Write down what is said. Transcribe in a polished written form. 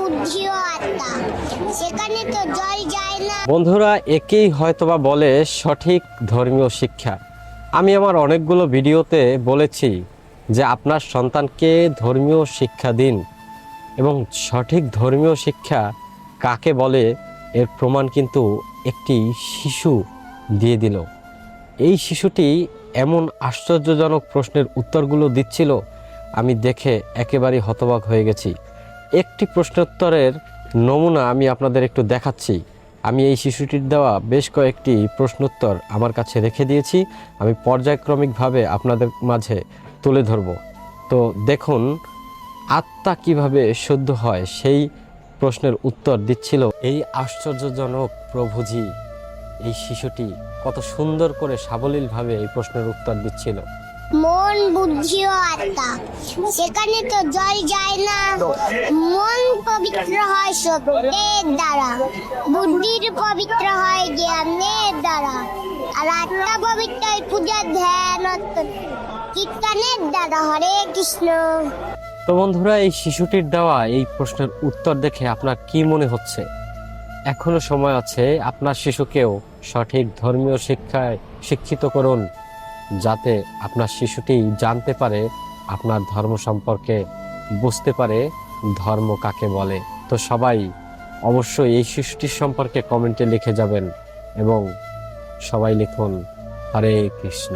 বুদ্ধিও আত্মা, সেখানে তো জল যায় না। বন্ধুরা, একেই হয়তোবা বলে সঠিক ধর্মীয় শিক্ষা। আমি আমার অনেকগুলো ভিডিওতে বলেছি যে আপনার সন্তানকে ধর্মীয় শিক্ষা দিন, এবং সঠিক ধর্মীয় শিক্ষা কাকে বলে এর প্রমাণ কিন্তু একটি শিশু দিয়ে দিল। এই শিশুটি এমন আশ্চর্যজনক প্রশ্নের উত্তরগুলো দিচ্ছিল, আমি দেখে একেবারে হতবাক হয়ে গেছি। একটি প্রশ্নোত্তরের নমুনা আমি আপনাদের একটু দেখাচ্ছি। আমি এই শিশুটির দেওয়া বেশ কয়েকটি প্রশ্নোত্তর আমার কাছে রেখে দিয়েছি, আমি পর্যায়ক্রমিকভাবে আপনাদের মাঝে তুলে ধরব। তো দেখুন আত্মা কিভাবে শুদ্ধ হয় সেই প্রশ্নের উত্তর দিচ্ছিল এই আশ্চর্যজনক প্রভুজি। এই শিশুটি কত সুন্দর করে সাবলীলভাবে এই প্রশ্নের উত্তর দিচ্ছিল। মন বুদ্ধিও আত্মা, সেখানে তো জল যায় না। মন পবিত্র হয় শব্দের দ্বারা, বুদ্ধির পবিত্র হয় জ্ঞানের দ্বারা, আর আত্মা পবিত্র হয় পূজা ধ্যান কীর্তনের দ্বারা। হরে কৃষ্ণ। তো বন্ধুরা, এই শিশুটির দেওয়া এই প্রশ্নের উত্তর দেখে আপনার কি মনে হচ্ছে? এখনো সময় আছে, আপনার শিশুকেও সঠিক ধর্মীয় শিক্ষায় শিক্ষিত করুন, যাতে আপনার শিশুটি জানতে পারে আপনার ধর্ম সম্পর্কে, বুঝতে পারে ধর্ম কাকে বলে। তো সবাই অবশ্যই এই শিশুটির সম্পর্কে কমেন্টে লিখে যাবেন, এবং সবাই লিখুন হরে কৃষ্ণ।